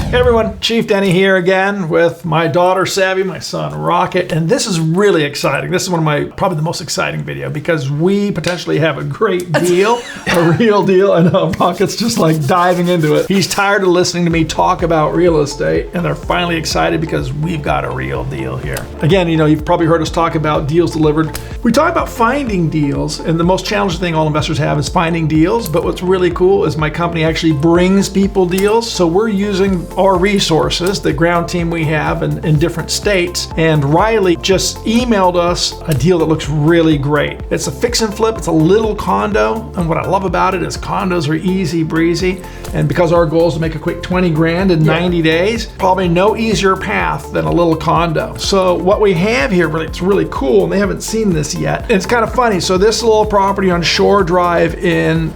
Hey everyone, Chief Denney here again with my daughter Savvy, my son Rocket, and this is really exciting. This is one of my, probably the most exciting video because we potentially have a great deal, a real deal, and Rocket's just like diving into it. He's tired of listening to me talk about real estate, and they're finally excited because we've got a real deal here. Again, you've probably heard us talk about deals delivered. We talk about finding deals, and the most challenging thing all investors have is finding deals, but what's really cool is my company actually brings people deals, so we're using our resources, the ground team we have in different states, and Riley just emailed us a deal that looks really great. It's a fix and flip, it's a little condo, and what I love about it is condos are easy breezy, and because our goal is to make a quick 20 grand in 90 days, probably no easier path than a little condo. So what we have here, it's really cool, and they haven't seen this yet. It's kind of funny, so this little property on Shore Drive in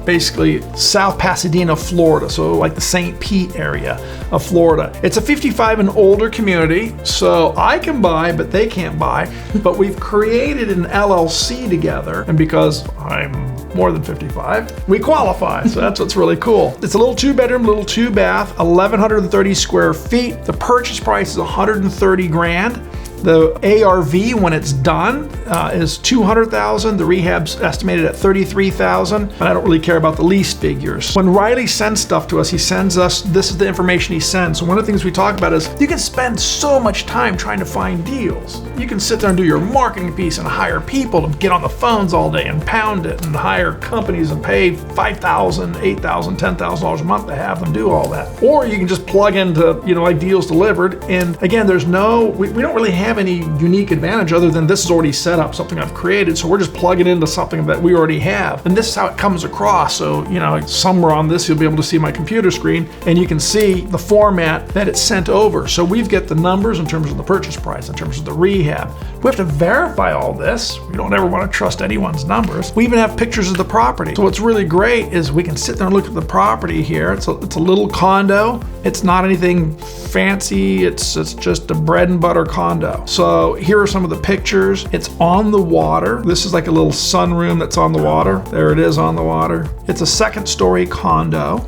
basically South Pasadena, Florida, so like the St. Pete area of Florida. It's a 55 and older community, so I can buy, but they can't buy. But we've created an LLC together, and because I'm more than 55, we qualify, so that's what's really cool. It's a little 2-bedroom, little 2-bath, 1,130 square feet. The purchase price is 130 grand. The ARV when it's done is $200,000. The rehab's estimated at $33,000, and I don't really care about the lease figures. When Riley sends stuff to us, he sends us, this is the information he sends. So one of the things we talk about is you can spend so much time trying to find deals. You can sit there and do your marketing piece and hire people to get on the phones all day and pound it and hire companies and pay $5,000, $8,000, $10,000 a month to have them do all that. Or you can just plug into, like deals delivered. And again, there's no, we don't really have any unique advantage other than this is already set up, something I've created, so we're just plugging into something that we already have. And this is how it comes across. So, somewhere on this you'll be able to see my computer screen and you can see the format that it's sent over. So we've got the numbers in terms of the purchase price, in terms of the rehab. We have to verify all this. We don't ever want to trust anyone's numbers. We even have pictures of the property. So what's really great is we can sit there and look at the property here. It's a little condo. It's not anything fancy. It's just a bread and butter condo. So here are some of the pictures. It's on the water. This is like a little sunroom that's on the water. There it is on the water. It's a 2nd-story condo.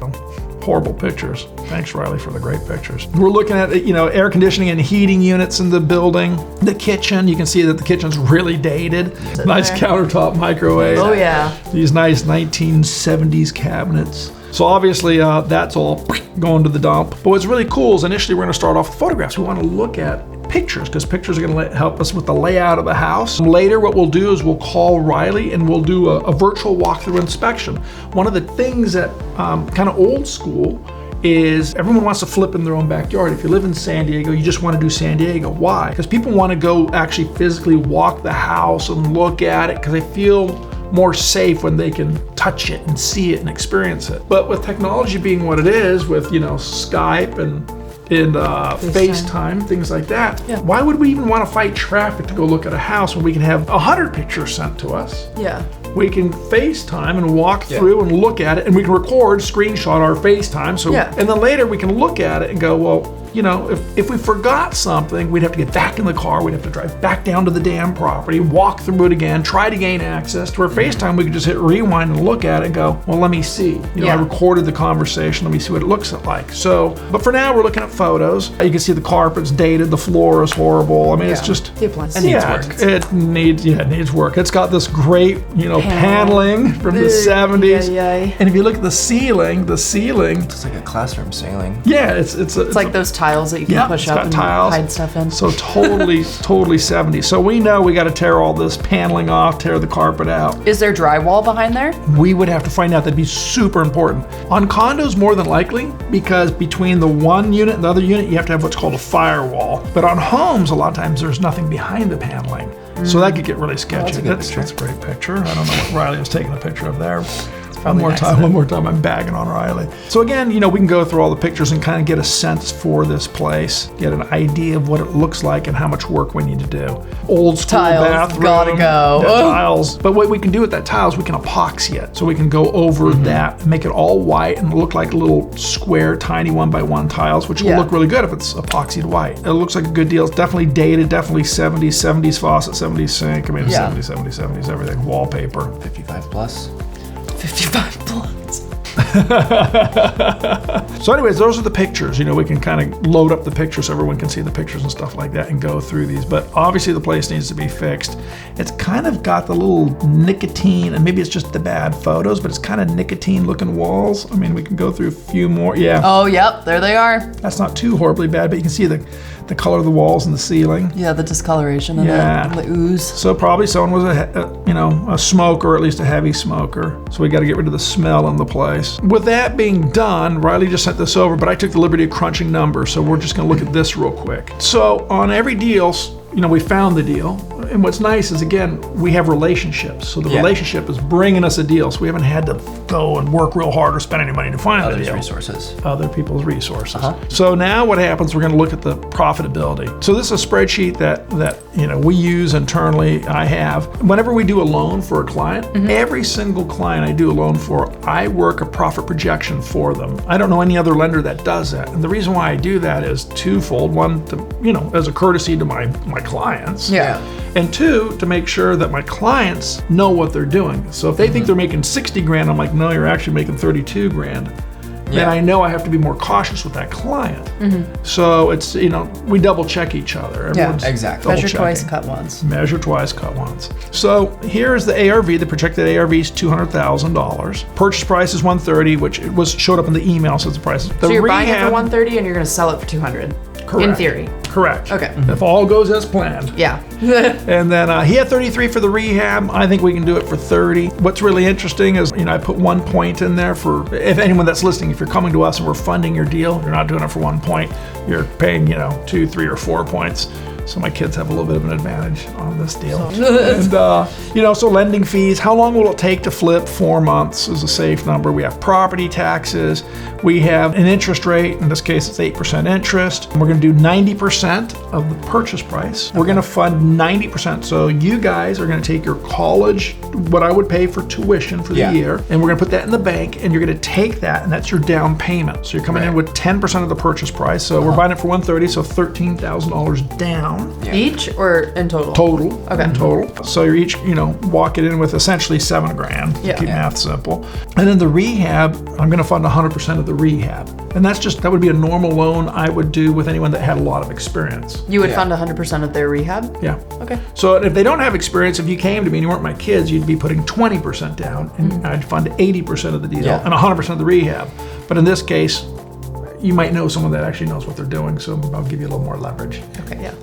Horrible pictures. Thanks, Riley, for the great pictures. We're looking at, air conditioning and heating units in the building. The kitchen, you can see that the kitchen's really dated. Nice countertop microwave. Oh, yeah. These nice 1970s cabinets. So obviously that's all going to the dump. But what's really cool is initially we're going to start off with photographs. We want to look at pictures because pictures are going to help us with the layout of the house. Later what we'll do is we'll call Riley and we'll do a virtual walkthrough inspection. One of the things that kind of old school is everyone wants to flip in their own backyard. If you live in San Diego, you just want to do San Diego. Why? Because people want to go actually physically walk the house and look at it because they feel more safe when they can touch it and see it and experience it. But with technology being what it is, with Skype and FaceTime, things like that, why would we even want to fight traffic to go look at a house when we can have 100 pictures sent to us? Yeah. We can FaceTime and walk through and look at it, and we can record, screenshot our FaceTime. So, and then later we can look at it and go, well, if we forgot something, we'd have to get back in the car, we'd have to drive back down to the damn property, walk through it again, try to gain access. To our FaceTime, we could just hit rewind and look at it and go, well, let me see. I recorded the conversation, let me see what it looks like. So, but for now, we're looking at photos. You can see the carpet's dated, the floor is horrible. I mean, it's just, it needs work. It's got this great, paneling from the 70s. And if you look at the ceiling, it's like a classroom ceiling. Yeah, it's like those tiles that you can push up and hide stuff in. So totally 70s. So we know we got to tear all this paneling off, tear the carpet out. Is there drywall behind there? We would have to find out. That'd be super important. On condos, more than likely, because between the one unit and the other unit, you have to have what's called a firewall. But on homes, a lot of times there's nothing behind the paneling. So that could get really sketchy. That's a great picture. I don't know what Riley was taking a picture of there. One more time, I'm bagging on Riley. So again, we can go through all the pictures and kind of get a sense for this place, get an idea of what it looks like and how much work we need to do. Old school bathroom. Gotta go. Tiles. But what we can do with that tiles, we can epoxy it. So we can go over that, make it all white and look like little square, tiny 1x1 tiles, which will look really good if it's epoxied white. It looks like a good deal. It's definitely dated, definitely 70s faucet, 70s sink. I mean, 70s, everything. Wallpaper. 55 plus. 55 plus. So anyways, those are the pictures. We can kind of load up the pictures so everyone can see the pictures and stuff like that and go through these. But obviously the place needs to be fixed. It's kind of got the little nicotine, and maybe it's just the bad photos, but it's kind of nicotine looking walls. I mean, we can go through a few more. Yeah. Oh, yep, there they are. That's not too horribly bad, but you can see the color of the walls and the ceiling. Yeah, the discoloration and the ooze. So probably someone was a smoker, or at least a heavy smoker. So we got to get rid of the smell in the place. With that being done, Riley just sent this over, but I took the liberty of crunching numbers. So we're just going to look at this real quick. So on every deal, we found the deal. And what's nice is, again, we have relationships. So the relationship is bringing us a deal. So we haven't had to go and work real hard or spend any money to find the deal. Other people's resources. So now what happens, we're going to look at the profitability. So this is a spreadsheet that we use internally. I have. Whenever we do a loan for a client, every single client I do a loan for, I work a profit projection for them. I don't know any other lender that does that. And the reason why I do that is twofold. One, as a courtesy to my clients. Yeah. And two, to make sure that my clients know what they're doing. So if they think they're making 60 grand, I'm like, no, you're actually making 32 grand. Then I know I have to be more cautious with that client. So it's, we double check each other. Everyone's exactly. Measure twice, cut once. Measure twice, cut once. So here's the ARV. The projected ARV is $200,000. Purchase price is $130,000, which showed up in the email, so the price. So you're buying it for $130,000 and you're going to sell it for $200,000. Correct. In theory. Correct. Okay. If all goes as planned. Yeah. And then he had 33 for the rehab. I think we can do it for 30. What's really interesting is, I put 1 point in there for, if anyone that's listening, if you're coming to us and we're funding your deal, you're not doing it for 1 point. You're paying, 2, 3, or 4 points. So my kids have a little bit of an advantage on this deal. And, so lending fees, how long will it take to flip? 4 months is a safe number. We have property taxes. We have an interest rate. In this case, it's 8% interest. We're going to do 90% of the purchase price. We're going to fund 90%. So you guys are going to take your college, what I would pay for tuition for the year, and we're going to put that in the bank, and you're going to take that, and that's your down payment. So you're coming in with 10% of the purchase price. So we're buying it for $130,000, so $13,000 down. Each or in total? Total. Okay. In total. So you're each, walking in with essentially $7 grand. Keep math simple. And then the rehab, I'm going to fund 100% of the rehab. And that would be a normal loan I would do with anyone that had a lot of experience. You would fund 100% of their rehab? Yeah. Okay. So if they don't have experience, if you came to me and you weren't my kids, you'd be putting 20% down, and I'd fund 80% of the deal and 100% of the rehab. But in this case, you might know someone that actually knows what they're doing, so I'll give you a little more leverage. Okay, yeah.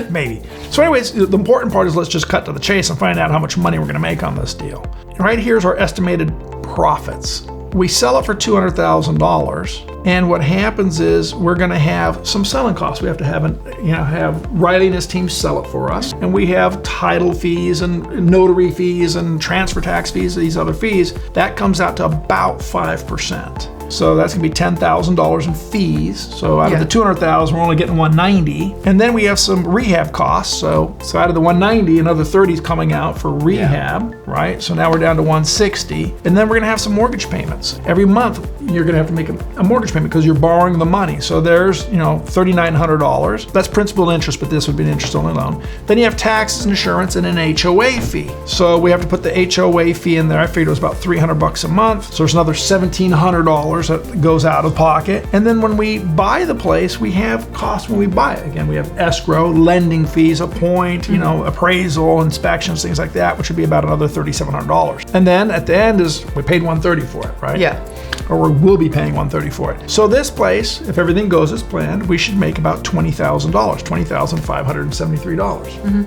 Maybe. So anyways, the important part is let's just cut to the chase and find out how much money we're going to make on this deal. Right here's our estimated profits. We sell it for $200,000, and what happens is we're going to have some selling costs. We have to have Riley and his team sell it for us, and we have title fees and notary fees and transfer tax fees, these other fees. That comes out to about 5%. So that's gonna be $10,000 in fees. So out of the $200,000, we're only getting $190,000, and then we have some rehab costs. So out of the $190,000, another $30,000 is coming out for rehab, right? So now we're down to $160,000, and then we're gonna have some mortgage payments. Every month, you're gonna have to make a mortgage payment because you're borrowing the money. So there's $3,900. That's principal and interest, but this would be an interest-only loan. Then you have taxes, insurance, and an HOA fee. So we have to put the HOA fee in there. I figured it was about $300 a month. So there's another $1,700 that goes out of pocket. And then when we buy the place, we have costs when we buy it. Again, we have escrow, lending fees, a point, appraisal, inspections, things like that, which would be about another $3,700. And then at the end is we paid $130,000 for it, right? Yeah. Or we will be paying $130,000 for it. So this place, if everything goes as planned, we should make about $20,000, $20,573.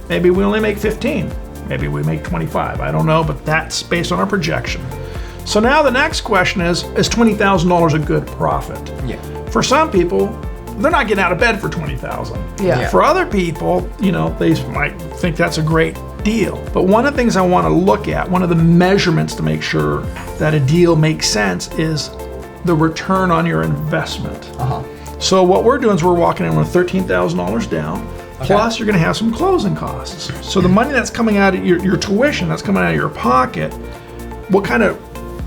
Maybe we only make 15. Maybe we make 25. I don't know, but that's based on our projection. So now the next question is $20,000 a good profit? Yeah. For some people, they're not getting out of bed for $20,000. Yeah. For other people, they might think that's a great deal. But one of the things I want to look at, one of the measurements to make sure that a deal makes sense is the return on your investment. So what we're doing is we're walking in with $13,000 down, plus you're going to have some closing costs. So the money that's coming out of your tuition, that's coming out of your pocket, what kind of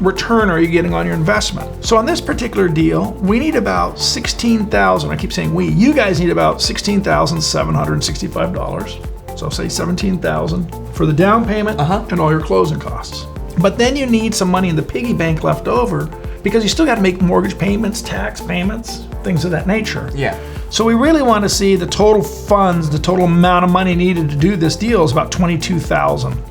return are you getting on your investment? So on this particular deal, we need about $16,000. I keep saying we. You guys need about $16,765. So say $17,000 for the down payment and all your closing costs. But then you need some money in the piggy bank left over because you still got to make mortgage payments, tax payments, things of that nature. Yeah. So we really want to see the total funds, the total amount of money needed to do this deal is about $22,000.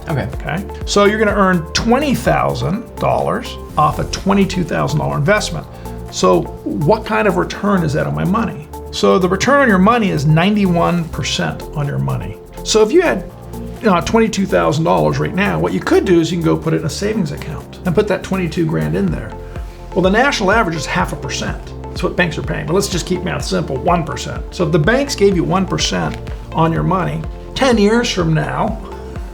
Okay. So you're going to earn $20,000 off a $22,000 investment. So what kind of return is that on my money? So the return on your money is 91% on your money. So if you had $22,000 right now, what you could do is you can go put it in a savings account and put that 22 grand in there. Well, the national average is 0.5%. That's what banks are paying. But let's just keep math simple, 1%. So if the banks gave you 1% on your money, 10 years from now,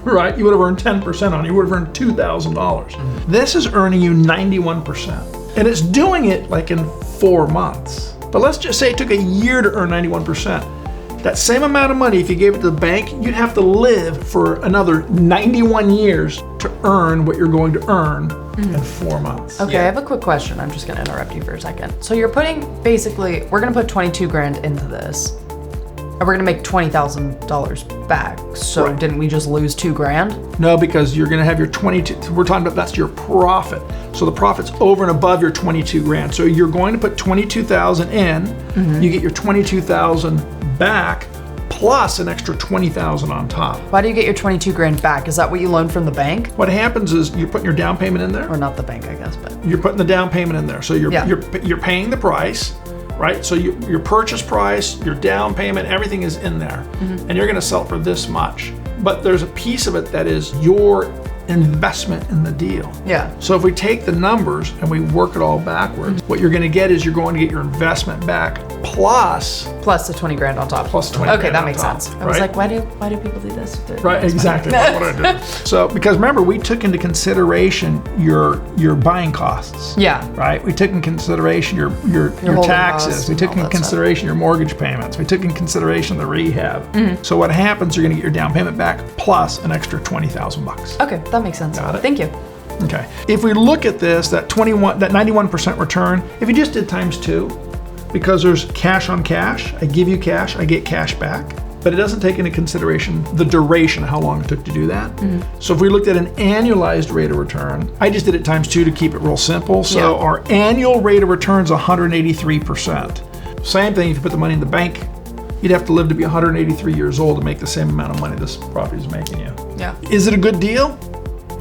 right, you would have earned 10% on it. You would have earned $2,000. This is earning you 91%. And it's doing it like in 4 months. But let's just say it took a year to earn 91%. That same amount of money, if you gave it to the bank, you'd have to live for another 91 years to earn what you're going to earn in 4 months. Okay, I have a quick question. I'm just going to interrupt you for a second. So you're putting, basically, we're going to put 22 grand into this, and we're going to make $20,000 back. So Right. didn't we just lose 2 grand? No, because you're going to have your 22, we're talking about that's your profit. So the profit's over and above your 22 grand. So you're going to put 22,000 in, you get your 22,000 back, plus an extra 20,000 on top. Why do you get your 22 grand back? Is that what you loaned from the bank? What happens is you're putting your down payment in there. Or not the bank, I guess, but. You're putting the down payment in there. So you're Yeah. you're paying the price, right? So your purchase price, your down payment, everything is in there. And you're going to sell it for this much. But there's a piece of it that is your investment in the deal. Yeah. So if we take the numbers and we work it all backwards, what you're going to get is you're going to get your investment back plus Plus the 20 grand on top. Plus 20 Okay, grand that on makes top, sense. I was right? like, why do people do this? with their right, investment? exactly. That's what I do. So because remember, we took into consideration your buying costs. Yeah. Right. We took in consideration your holding taxes. costs We and took all in that consideration your mortgage payments. We took in consideration the rehab. So what happens? You're going to get your down payment back plus an extra $20,000. Okay, that makes sense. Got it. Thank you. Okay. If we look at this, that 91% return, if you just did times 2, because there's cash on cash, I give you cash, I get cash back, but it doesn't take into consideration the duration, how long it took to do that. So if we looked at an annualized rate of return, I just did it times 2 to keep it real simple. So our annual rate of return is 183%. Same thing if you put the money in the bank, you'd have to live to be 183 years old to make the same amount of money this property is making you. Yeah. Is it a good deal?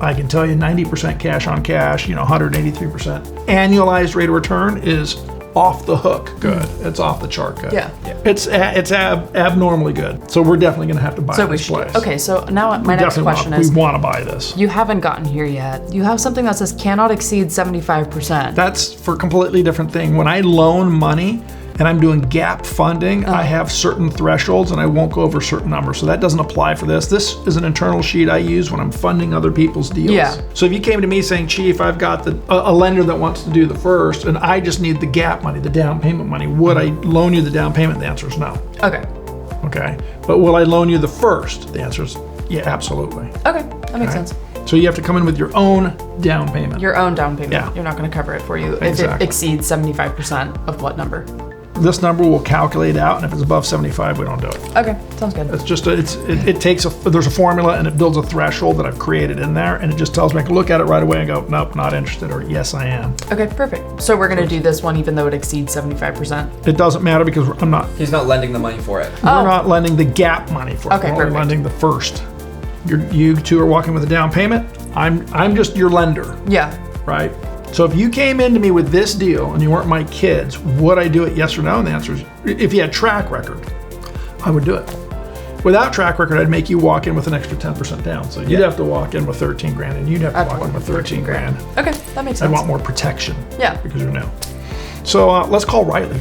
I can tell you 90% cash on cash, 183%. Annualized rate of return is off the hook good. It's off the chart good. Yeah. It's abnormally good. So we're definitely going to have to buy this place. Okay, so now my next question is, we want to buy this. you haven't gotten here yet. You have something that says cannot exceed 75%. That's for a completely different thing. When I loan money and I'm doing gap funding, I have certain thresholds and I won't go over certain numbers. So that doesn't apply for this. This is an internal sheet I use when I'm funding other people's deals. Yeah. So if you came to me saying, Chief, I've got a lender that wants to do the first and I just need the gap money, the down payment money, would I loan you the down payment? The answer is no. Okay. Okay. But will I loan you the first? The answer is yeah, absolutely. Okay, that makes sense. So you have to come in with your own down payment. Your own down payment. Yeah. You're not going to cover it for you if Exactly. it exceeds 75% of what number? This number will calculate out, and if it's above 75, we don't do it. Okay, sounds good. It's just it takes there's a formula and it builds a threshold that I've created in there, and it just tells me I can look at it right away and go, nope, not interested, or yes, I am. Okay, perfect. So we're going to do this one even though it exceeds 75%? It doesn't matter because I'm not. He's not lending the money for it. We're not lending the gap money for it. Okay, We're only perfect. lending the first. You two are walking with a down payment. I'm just your lender, Yeah. right? So if you came into me with this deal and you weren't my kids, would I do it, yes or no? And the answer is, if you had track record, I would do it. Without track record, I'd make you walk in with an extra 10% down. So you'd have to walk in with 13 grand and you'd have to walk in with 13 grand. Okay, that makes I'd sense. want more protection. Yeah. Because you're new. So let's call Riley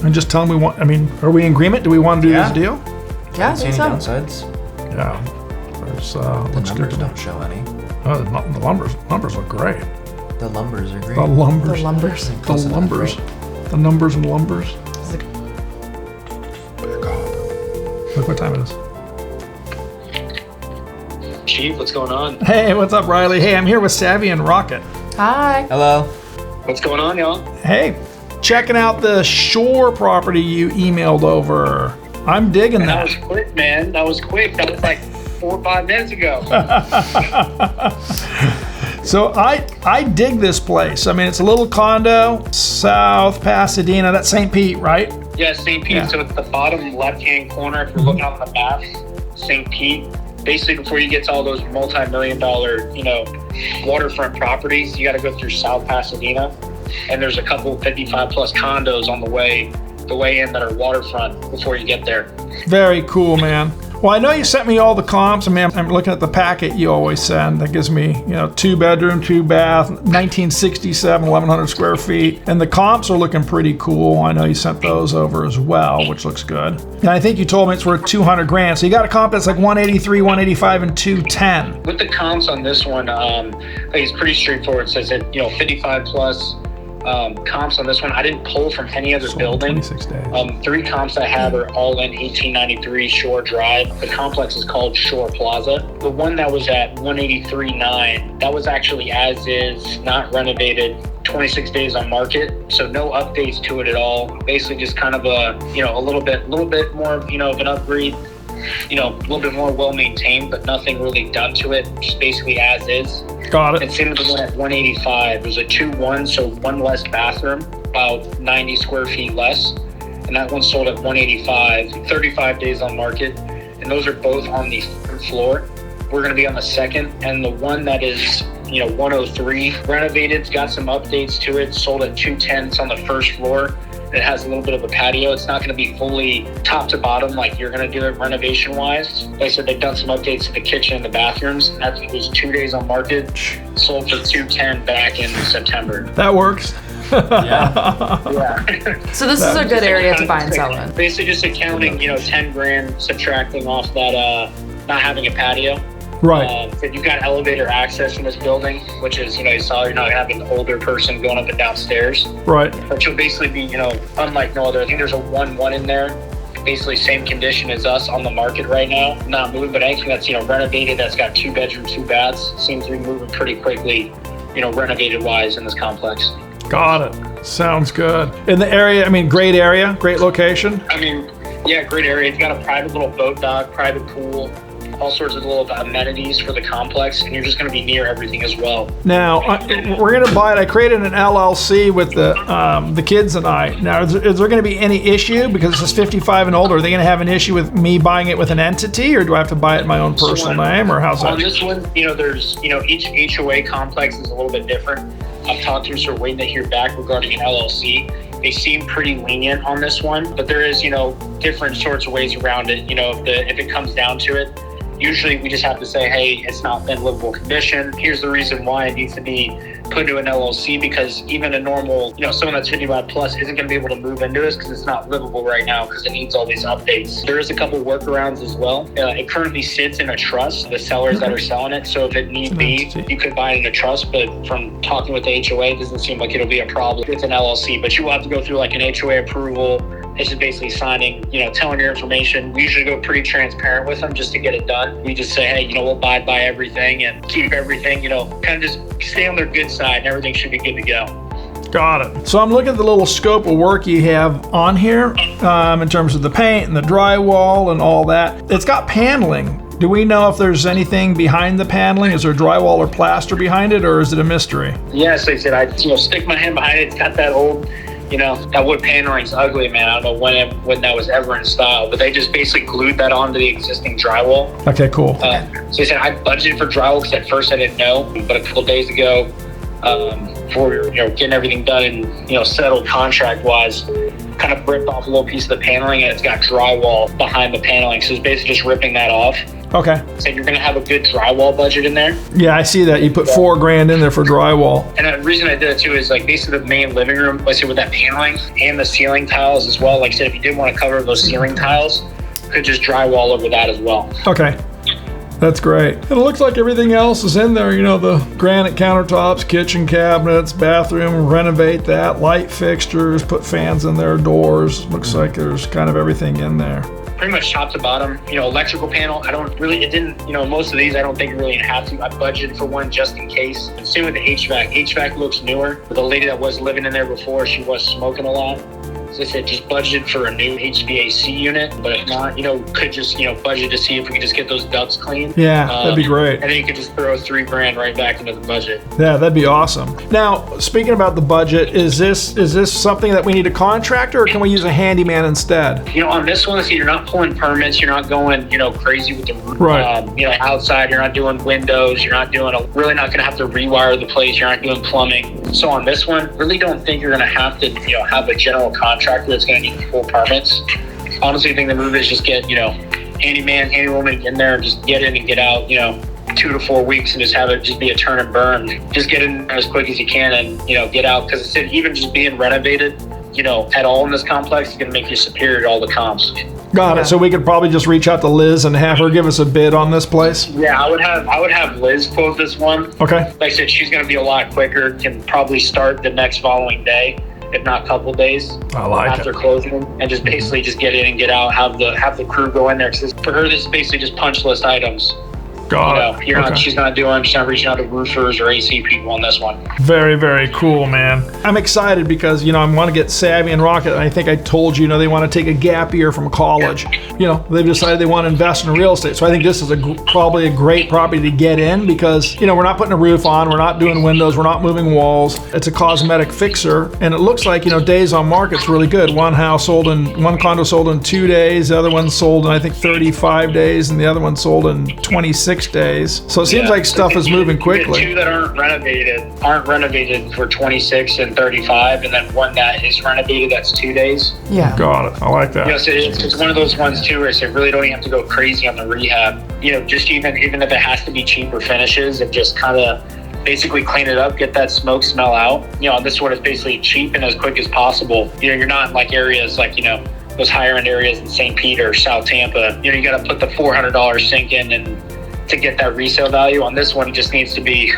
and just tell him are we in agreement? Do we want to do this deal? Yeah, I See think any so. downsides? Yeah. There's, The let's get numbers to don't show any. the numbers look great. The lumbers are great. The lumbers. The lumbers. The Close enough, lumbers. right? The numbers and lumbers. It's like- Back off. Look what time it is. Chief, what's going on? Hey, what's up, Riley? Hey, I'm here with Savvy and Rocket. Hi. Hello. What's going on, y'all? Hey, checking out the Shore property you emailed over. I'm digging That that. was quick, man. That was quick. That was like 4 or 5 minutes ago. So I dig this place. I mean, it's a little condo, South Pasadena. That's St. Pete, right? Yeah, St. Pete. Yeah. So it's the bottom left-hand corner. If you're looking on the map, St. Pete. Basically, before you get to all those multi-million-dollar, waterfront properties, you got to go through South Pasadena, and there's a couple 55-plus condos on the way in that are waterfront before you get there. Very cool, man. Well, I know you sent me all the comps. I mean, I'm looking at the packet you always send. That gives me, 2-bedroom, 2-bath, 1967, 1,100 square feet. And the comps are looking pretty cool. I know you sent those over as well, which looks good. And I think you told me it's worth 200 grand. So you got a comp that's like 183, 185, and 210. With the comps on this one, it's pretty straightforward. It says that 55 plus. Comps on this one, I didn't pull from any other building. 26 days. 3 comps I have are all in 1893 Shore Drive. The complex is called Shore Plaza. The one that was at 183.9, that was actually as is, not renovated. 26 days on market, so no updates to it at all. Basically, just kind of a little bit more of an upgrade. A little bit more well maintained, but nothing really done to it. Just basically as is. Got it. And same with the one at 185. It was a 2-1, so one less bathroom, about 90 square feet less. And that one sold at 185, 35 days on market. And those are both on the third floor. We're going to be on the second. And the one that is, 103, renovated, it's got some updates to it, sold at 210. It's on the first floor. It has a little bit of a patio. It's not going to be fully top to bottom like you're going to do it renovation wise. Like I said, they've done some updates to the kitchen and the bathrooms. That was 2 days on market, sold for 210 back in September. That works. Yeah. So this is a good area to buy and sell in. Basically just accounting, 10 grand, subtracting off that not having a patio. Right. If you've got elevator access in this building, which is, you saw you're not having an older person going up and downstairs. Right. But you'll basically be, unlike no other. I think there's a 1-1 in there. Basically same condition as us on the market right now. Not moving, but anything that's, renovated, that's got 2 bedrooms, 2 baths, seems to be moving pretty quickly, renovated wise in this complex. Got it. Sounds good. In the area, great area, great location. Yeah, great area. It's got a private little boat dock, private pool, all sorts of little amenities for the complex, and you're just going to be near everything as well. Now, we're going to buy it. I created an LLC with the kids and I. Now, is there going to be any issue? Because this is 55 and older. Are they going to have an issue with me buying it with an entity, or do I have to buy it in my own personal name, or how's that? On this one, there's, each HOA complex is a little bit different. I've talked to them, so we're waiting to hear back regarding an LLC. They seem pretty lenient on this one, but there is, different sorts of ways around it. If it comes down to it, usually we just have to say, hey, it's not been livable condition. Here's the reason why it needs to be put into an LLC, because even a normal, someone that's 55 plus isn't going to be able to move into this because it's not livable right now because it needs all these updates. There is a couple workarounds as well. It currently sits in a trust, the sellers that are selling it. So if it need be, you could buy it in a trust, but from talking with the HOA, it doesn't seem like it'll be a problem. It's an LLC, but you will have to go through like an HOA approval. It's just basically signing, telling your information. We usually go pretty transparent with them just to get it done. We just say, hey, we'll abide by everything and keep everything, kind of just stay on their good side and everything should be good to go. Got it. So I'm looking at the little scope of work you have on here in terms of the paint and the drywall and all that. It's got paneling. Do we know if there's anything behind the paneling? Is there drywall or plaster behind it, or is it a mystery? Yes, like I said, I stick my hand behind it. It's got that old, that wood paneling's ugly, man. I don't know when that was ever in style, but they just basically glued that onto the existing drywall. Okay, cool. So I said I budgeted for drywall because at first I didn't know, but a couple days ago, before we were getting everything done and settled contract-wise, kind of ripped off a little piece of the paneling, and it's got drywall behind the paneling, so it's basically just ripping that off. Okay. So you're going to have a good drywall budget in there. Yeah, I see that. You put $4 grand in there for drywall. And the reason I did it too is like basically the main living room, like I said, with that paneling and the ceiling tiles as well. Like I said, if you did want to cover those ceiling tiles, you could just drywall over that as well. Okay. That's great. And it looks like everything else is in there. The granite countertops, kitchen cabinets, bathroom, renovate that, light fixtures, put fans in their doors. Looks like there's kind of everything in there. Pretty much top to bottom, electrical panel. Most of these I don't think you really have to. I budgeted for one just in case. Same with the HVAC. HVAC looks newer. The lady that was living in there before, she was smoking a lot. as I said, just budget for a new HVAC unit, but if not, could just, budget to see if we could just get those ducts clean. Yeah, that'd be great. And then you could just throw $3,000 right back into the budget. Yeah, that'd be awesome. Now, speaking about the budget, is this something that we need a contractor, or can we use a handyman instead? On this one, you're not pulling permits, you're not going, crazy with the roof. Right. Outside, you're not doing windows, you're not doing really not going to have to rewire the place, you're not doing plumbing. So on this one, really don't think you're going to have to, have a general contractor that's going to need to pull permits. Honestly, I think the move is just get, handyman, handywoman in there and just get in and get out, 2 to 4 weeks, and just have it just be a turn and burn. Just get in there as quick as you can and, get out. Because I said, even just being renovated, at all in this complex is going to make you superior to all the comps. Got it. So we could probably just reach out to Liz and have her give us a bid on this place? Yeah, I would have Liz quote this one. Okay. Like I said, she's going to be a lot quicker, can probably start the next following day, if not a couple days after closing, and just basically just get in and get out, have the crew go in there. Because for her, this is basically just punch list items. Got it. She's not reaching out to roofers or AC people on this one. Very, very cool, man. I'm excited because, I want to get Savvy and Rocket, and I think I told you, they want to take a gap year from college. They've decided they want to invest in real estate. So I think this is probably a great property to get in because, we're not putting a roof on, we're not doing windows, we're not moving walls. It's a cosmetic fixer, and it looks like, days on market's really good. One condo sold in 2 days, the other one sold in, I think, 35 days, and the other one sold in 26 days. So it seems like stuff is moving quickly. The two that aren't renovated for 26 and 35, and then one that is renovated, that's 2 days. Yeah. Got it. I like that. So it's one of those ones too where I really don't even have to go crazy on the rehab. Just even if it has to be cheaper finishes and just kind of basically clean it up, get that smoke smell out. This one is basically cheap and as quick as possible. You're not in like areas like, those higher end areas in St. Peter, South Tampa. You got to put the $400 sink in and to get that resale value. On this one, it just needs to be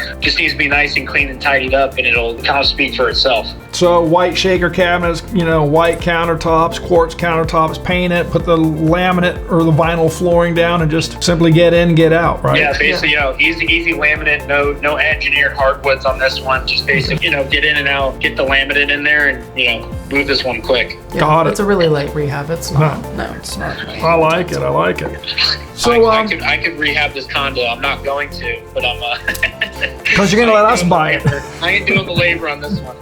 nice and clean and tidied up, and it'll kind of speak for itself. So white shaker cabinets, white countertops, quartz countertops, paint it, put the laminate or the vinyl flooring down, and just simply get in, get out, right? Yeah, basically, easy laminate, no engineered hardwoods on this one. Just basically, get in and out, get the laminate in there, and move this one quick. Yeah, Got it. It's a really light rehab. It's not. No, it's not. I like it. So I could rehab this condo. I'm not going to, but I'm because you're gonna let us buy it. I ain't doing the labor on this one.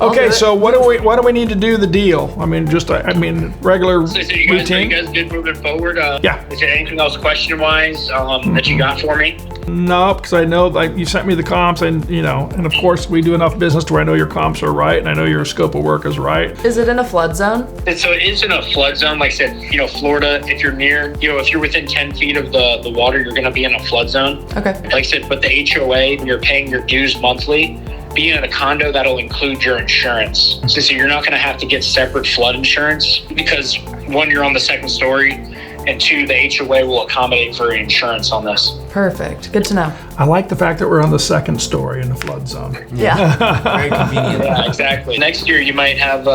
Okay, so what do we need to do the deal? Regular So routine. you guys good moving forward? Yeah. Is there anything else question wise that you got for me? No, because I know you sent me the comps, and and of course we do enough business to where I know your comps are right, and I know your scope of work is right. Is it in a flood zone? And so it is in a flood zone. Like I said, Florida, if you're near, if you're within 10 feet of the water, you're going to be in a flood zone. Okay. Like I said, but the HOA, you're paying your dues monthly. Being in a condo, that'll include your insurance. So you're not going to have to get separate flood insurance because one, you're on the second story, and two, the HOA will accommodate for insurance on this. Perfect. Good to know. I like the fact that we're on the second story in the flood zone. Yeah. Very convenient. Yeah, exactly. Next year, you might have,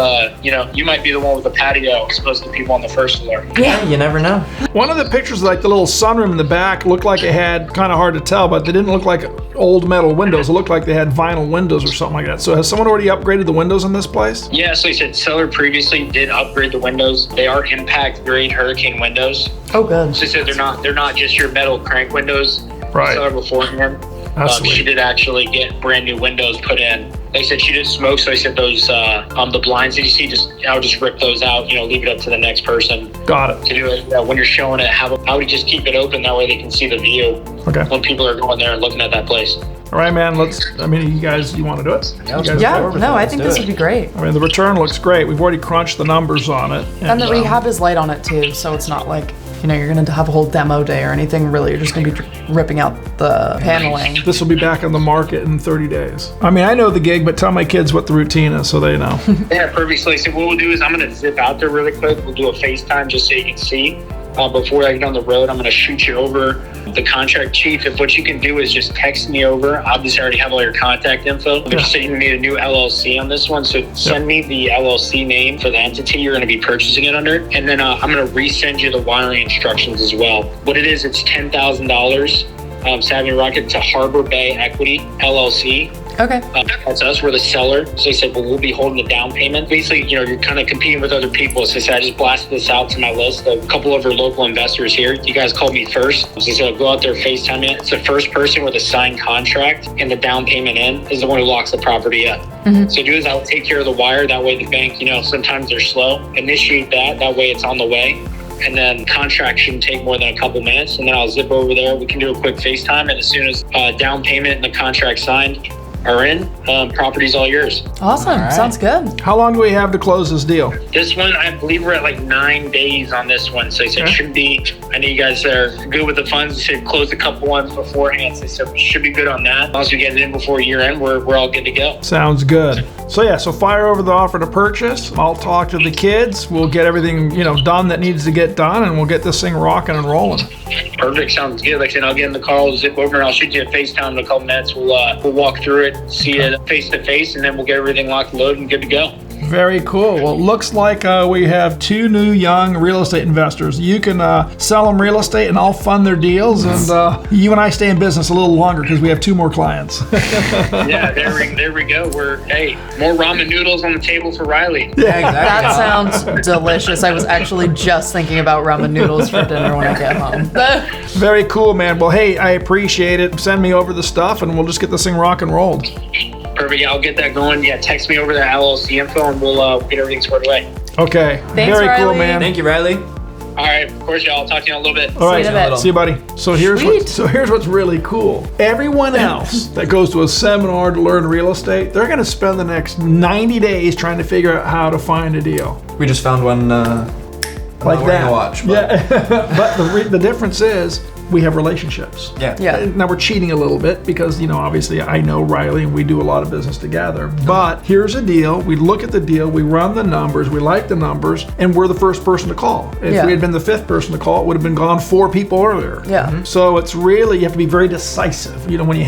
you might be the one with the patio as opposed to people on the first floor. Yeah, you never know. One of the pictures, like the little sunroom in the back, looked like it had, kind of hard to tell, but they didn't look like old metal windows. It looked like they had vinyl windows or something like that. So has someone already upgraded the windows in this place? Yeah, so he said seller previously did upgrade the windows. They are impact grade hurricane windows. Oh, good. So he said they're not just your metal crank windows. Right. Seller beforehand. That's sweet. She did actually get brand new windows put in. They said she did smoke, so I said those the blinds that you see, I would just rip those out, leave it up to the next person. Got it. To do it. When you're showing it, I would just keep it open, that way they can see the view. Okay. When people are going there and looking at that place. All right, man. You want to do it? I think this would be great. The return looks great. We've already crunched the numbers on it. And the rehab is light on it too, so it's not like, you're going to have a whole demo day or anything. Really, you're just going to be ripping out the paneling. This will be back on the market in 30 days. I know the gig, but tell my kids what the routine is so they know. Yeah, perfectly. So what we'll do is I'm going to zip out there really quick. We'll do a FaceTime just so you can see. Before I get on the road, I'm going to shoot you over the contract chief. If what you can do is just text me over, obviously I already have all your contact info. But just so you need a new LLC on this one. So send me the LLC name for the entity you're going to be purchasing it under. And then I'm going to resend you the wiring instructions as well. What it is, it's $10,000. Savvy Rocket to Harbor Bay Equity LLC. Okay. That's us. We're the seller. So they said, well, we'll be holding the down payment. Basically, you're kind of competing with other people. So they said, I just blasted this out to my list of a couple of our local investors here. You guys called me first. So they said, go out there, FaceTime it. It's the first person with a signed contract and the down payment in is the one who locks the property up. So do is I'll take care of the wire. That way the bank, sometimes they're slow. Initiate that. That way it's on the way. And then contract shouldn't take more than a couple minutes. And then I'll zip over there. We can do a quick FaceTime. And as soon as down payment and the contract signed are in, property's all yours. Awesome. All right. Sounds good. How long do we have to close this deal? This one, I believe we're at like 9 days on this one. So they said it should be, I know you guys are good with the funds. They said close a couple ones beforehand. So they said we should be good on that. As long as we get it in before year end, we're all good to go. Sounds good. So fire over the offer to purchase. I'll talk to the kids. We'll get everything, done that needs to get done, and we'll get this thing rocking and rolling. Perfect. Sounds good. Like I said, I'll get in the car, I'll zip over, and I'll shoot you a FaceTime in a couple minutes. We'll walk through it, see it face to face, and then we'll get everything locked and loaded and good to go. Very cool. Well, it looks like we have 2 new young real estate investors. You can sell them real estate and I'll fund their deals. And you and I stay in business a little longer because we have 2 more clients. Yeah, there we go. More ramen noodles on the table for Riley. Yeah, exactly. That sounds delicious. I was actually just thinking about ramen noodles for dinner when I get home. Very cool, man. Well, hey, I appreciate it. Send me over the stuff and we'll just get this thing rock and rolled. Perfect. Yeah, I'll get that going. Yeah, text me over the LLC info and we'll get everything squared away. Okay. Thanks, Very cool, Riley. man. Thank you, Riley. All right, of course, y'all. I'll talk to you in a little bit. All right. See you in a bit. See you, buddy. So here's what's really cool. Everyone else that goes to a seminar to learn real estate, they're going to spend the next 90 days trying to figure out how to find a deal. We just found one Like that. Watch, but Yeah. But the difference is we have relationships. Yeah. Now we're cheating a little bit because, obviously I know Riley and we do a lot of business together. But here's a deal. We look at the deal, we run the numbers, we like the numbers, and we're the first person to call. If we had been the 5th person to call, it would have been gone 4 people earlier. Yeah. So it's really, you have to be very decisive. When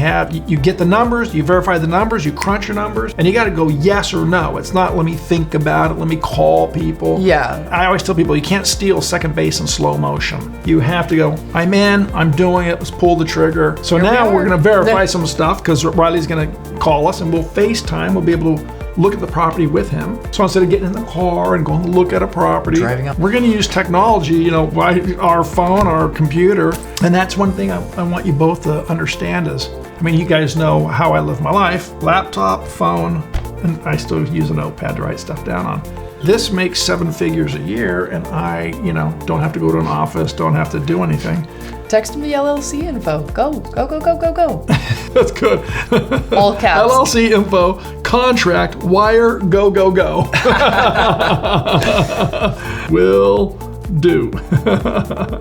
you get the numbers, you verify the numbers, you crunch your numbers, and you got to go yes or no. It's not let me think about it, let me call people. Yeah. I always tell people you can't steal second base in slow motion. You have to go, I'm in, I'm doing it, let's pull the trigger. So now we're going to verify some stuff because Riley's going to call us and we'll FaceTime. We'll be able to look at the property with him. So instead of getting in the car and going to look at a property, Driving up. we're going to use technology, our phone, our computer. And that's one thing I want you both to understand is, you guys know how I live my life. Laptop, phone, and I still use a notepad to write stuff down on. This makes 7 figures a year, and I, don't have to go to an office, don't have to do anything. Text me LLC info. Go. That's good. All caps. LLC info, contract, wire, go. Will do.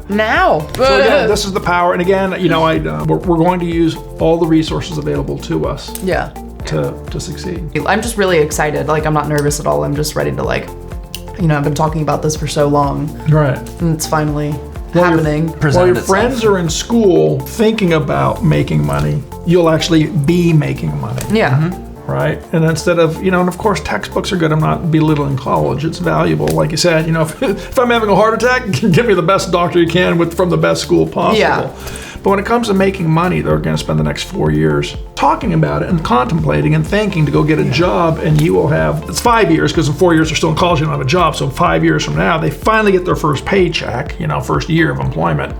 Now. So again, this is the power. And again, we're going to use all the resources available to us. Yeah. To succeed. I'm just really excited. I'm not nervous at all. I'm just ready to I've been talking about this for so long. Right. And it's finally happening. While your friends are in school thinking about making money, you'll actually be making money. Yeah. Right? And instead of, and of course textbooks are good. I'm not belittling college. It's valuable. Like you said, if I'm having a heart attack, give me the best doctor you can from the best school possible. Yeah. But when it comes to making money, they're going to spend the next 4 years talking about it and contemplating and thinking to go get a job, and you will have, it's 5 years because in 4 years they're still in college, you don't have a job. So 5 years from now, they finally get their first paycheck, first year of employment,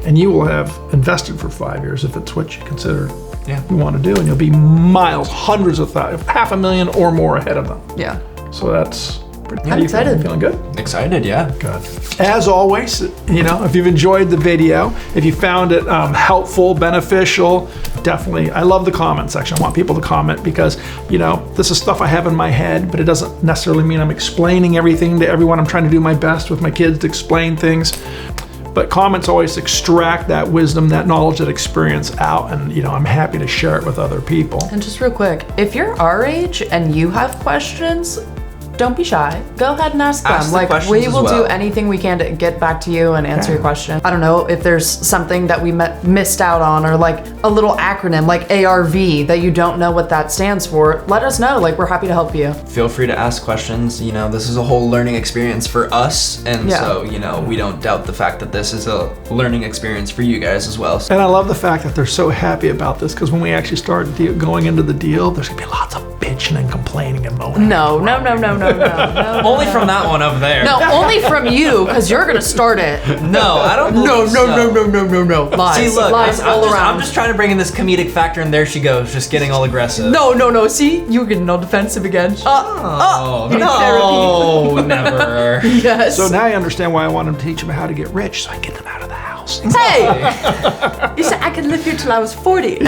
and you will have invested for 5 years if it's what you consider you want to do, and you'll be miles, hundreds of thousands, $500,000 or more ahead of them. Yeah. So that's pretty. I'm excited. Feeling good? Excited, yeah. Good. As always, if you've enjoyed the video, if you found it helpful, beneficial, definitely, I love the comment section. I want people to comment because, this is stuff I have in my head, but it doesn't necessarily mean I'm explaining everything to everyone. I'm trying to do my best with my kids to explain things. But comments always extract that wisdom, that knowledge, that experience out, and I'm happy to share it with other people. And just real quick, if you're our age and you have questions, don't be shy. Go ahead and ask them. Ask the Like, questions we as will do well. anything we can to get back to you and answer Okay. your question. I don't know if there's something that we missed out on, or like a little acronym like ARV that you don't know what that stands for. Let us know. Like, we're happy to help you. Feel free to ask questions. You know, this is a whole learning experience for us. And Yeah. so, you know, we don't doubt the fact that this is a learning experience for you guys as well. And I love the fact that they're so happy about this, because when we actually start going into the deal, there's gonna be lots of bitching and complaining and moaning. No. Only from that one over there. No, only from you, because you're gonna start it. No, I don't No. believe so. No. Lies. See, look, Lies all around. I'm just trying to bring in this comedic factor, and there she goes, just getting all aggressive. No. See, you're getting all defensive again. Oh, you need no, never. Yes. So now I understand why I want them to teach them how to get rich, so I get them out of the house. Hey, you said I could live here till I was 40.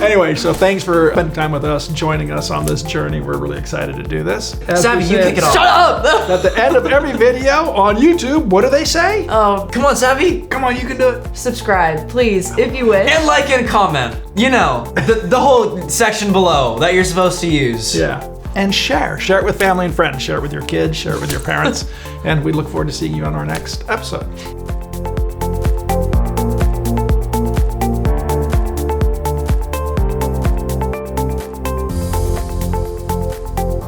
Anyway, so thanks for spending time with us, joining us on this journey. We're really excited to do this. As Savvy, we you said, kick it off. Shut up. At the end of every video on YouTube, what do they say? Oh, Come on, Savvy. Come on, you can do it. subscribe, please, if you wish. And like and comment. You know, the whole section below that you're supposed to use. Yeah. And share. Share it with family and friends. Share it with your kids. Share it with your parents. And we look forward to seeing you on our next episode.